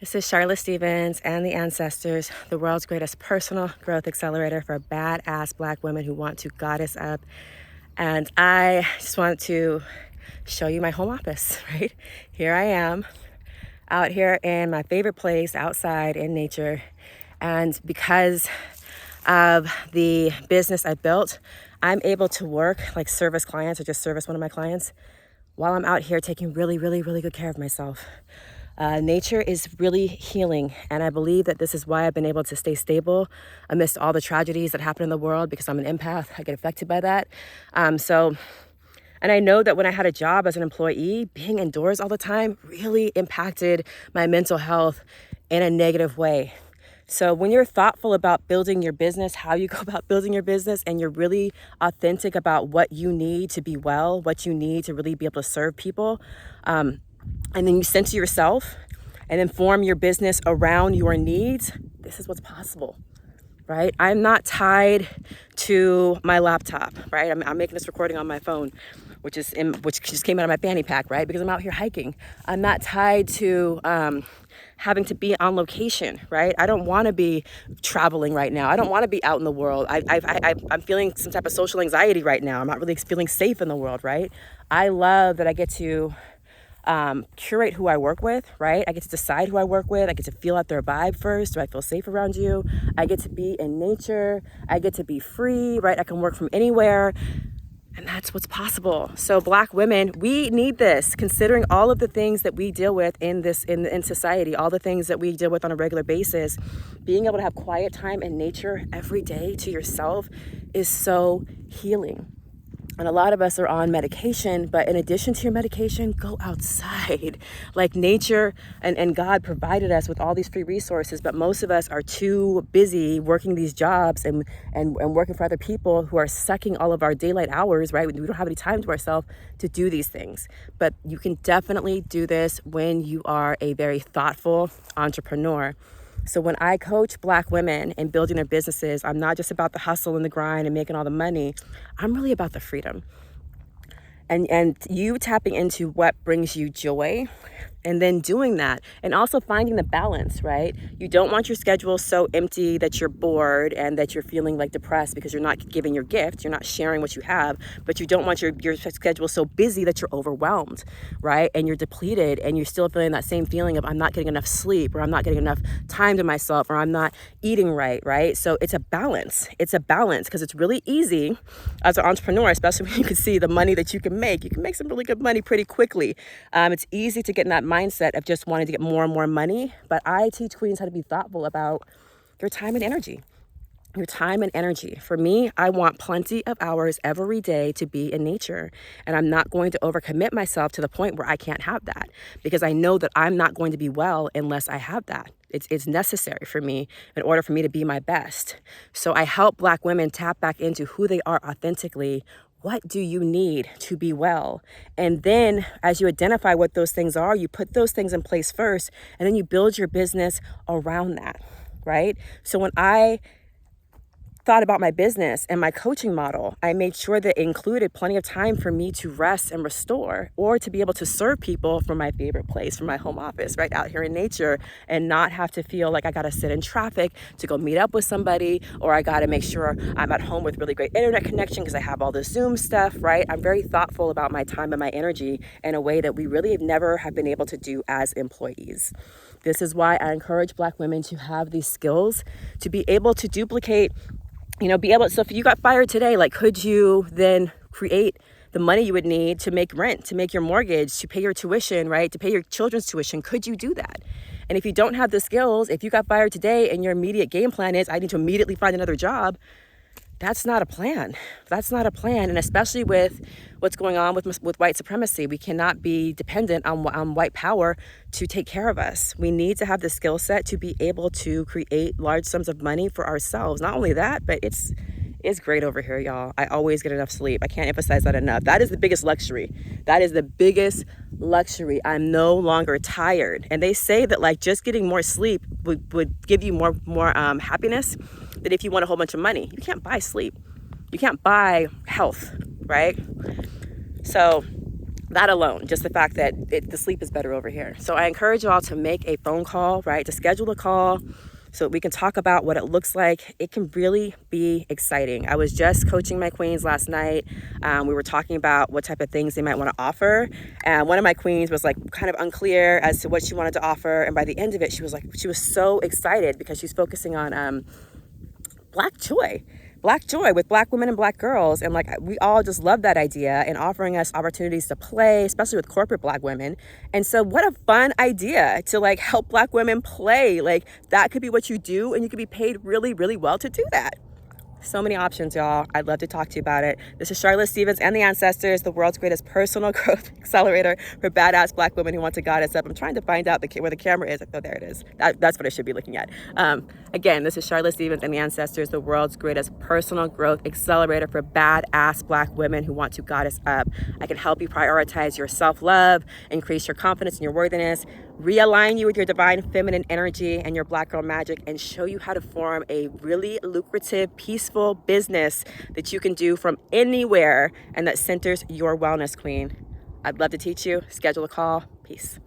This is Charlotte Stevens and the Ancestors, the world's greatest personal growth accelerator for badass Black women who want to goddess up. And I just want to show you my home office, right? Here I am out here in my favorite place outside in nature. And because of the business I built, I'm able to work like service clients or just service one of my clients while I'm out here taking really good care of myself. Nature is really healing, and I believe that this is why I've been able to stay stable amidst all the tragedies that happen in the world, because I'm an empath. I get affected by that. And I know that when I had a job as an employee, being indoors all the time really impacted my mental health in a negative way. So when you're thoughtful about building your business, how you go about building your business, and you're really authentic about what you need to be well, what you need to really be able to serve people, and then you center yourself and then form your business around your needs, this is what's possible, right? I'm not tied to my laptop, right? I'm making this recording on my phone, which just came out of my fanny pack, right? Because I'm out here hiking. I'm not tied to having to be on location, right? I don't want to be traveling right now. I don't want to be out in the world. I'm feeling some type of social anxiety right now. I'm not really feeling safe in the world, right? I love that I get to curate who I work with, right? I get to decide who I work with. I get to feel out their vibe first. Do I feel safe around you? I get to be in nature. I get to be free, right? I can work from anywhere. And that's what's possible. So Black women, we need this, considering all of the things that we deal with in society, all the things that we deal with on a regular basis. Being able to have quiet time in nature every day to yourself is so healing. And a lot of us are on medication, but in addition to your medication, go outside. Like nature and God provided us with all these free resources, but most of us are too busy working these jobs and working for other people who are sucking all of our daylight hours, right? We don't have any time to ourselves to do these things. But you can definitely do this when you are a very thoughtful entrepreneur. So when I coach Black women in building their businesses, I'm not just about the hustle and the grind and making all the money. I'm really about the freedom. And you tapping into what brings you joy and then doing that, and also finding the balance, right? You don't want your schedule so empty that you're bored and that you're feeling like depressed because you're not giving your gift, you're not sharing what you have, but you don't want your schedule so busy that you're overwhelmed, right? And you're depleted and you're still feeling that same feeling of I'm not getting enough sleep, or I'm not getting enough time to myself, or I'm not eating right? So it's a balance. It's a balance, because it's really easy as an entrepreneur, especially when you can see the money that you can make. You can make some really good money pretty quickly. It's easy to get in that mindset of just wanting to get more and more money, but I teach queens how to be thoughtful about your time and energy. Your time and energy. For me, I want plenty of hours every day to be in nature, and I'm not going to overcommit myself to the point where I can't have that, because I know that I'm not going to be well unless I have that. It's necessary for me in order for me to be my best. So I help Black women tap back into who they are authentically. What do you need to be well? And then as you identify what those things are, you put those things in place first, and then you build your business around that, right? So when I thought about my business and my coaching model, I made sure that it included plenty of time for me to rest and restore, or to be able to serve people from my favorite place, from my home office, right out here in nature, and not have to feel like I got to sit in traffic to go meet up with somebody, or I got to make sure I'm at home with really great internet connection because I have all this Zoom stuff, right? I'm very thoughtful about my time and my energy in a way that we really never have been able to do as employees. This is why I encourage Black women to have these skills, to be able to duplicate, so if you got fired today, like, could you then create the money you would need to make rent, to make your mortgage, to pay your tuition, right? To pay your children's tuition? Could you do that? And if you don't have the skills, if you got fired today and your immediate game plan is, I need to immediately find another job, that's not a plan. That's not a plan. And especially with what's going on with white supremacy, we cannot be dependent on white power to take care of us. We need to have the skill set to be able to create large sums of money for ourselves. Not only that, but it's great over here, y'all. I always get enough sleep. I can't emphasize that enough. That is the biggest luxury. That is the biggest luxury. I'm no longer tired. And they say that like just getting more sleep would give you more happiness than if you want a whole bunch of money. You can't buy sleep. You can't buy health, right? So That alone, just the fact that the sleep is better over here. So I encourage you all to make a phone call, right? To schedule a call so we can talk about what it looks like. It can really be exciting. I was just coaching my queens last night. We were talking about what type of things they might want to offer. And one of my queens was like kind of unclear as to what she wanted to offer. And by the end of it, she was so excited because she's focusing on Black joy with Black women and Black girls. And like, we all just love that idea and offering us opportunities to play, especially with corporate Black women. And so what a fun idea to like help Black women play. Like that could be what you do, and you could be paid really, really well to do that. So many options, y'all. I'd love to talk to you about it. This is Charlotte Stevens and the Ancestors, the world's greatest personal growth accelerator for badass Black women who want to goddess up. I'm trying to find out where the camera is. Oh, there it is. That's what I should be looking at. Again, this is Charlotte Stevens and the Ancestors, the world's greatest personal growth accelerator for badass Black women who want to goddess up. I can help you prioritize your self-love, increase your confidence and your worthiness, realign you with your divine feminine energy and your Black girl magic, and show you how to form a really lucrative, peaceful business that you can do from anywhere and that centers your wellness, queen. I'd love to teach you. Schedule a call. Peace.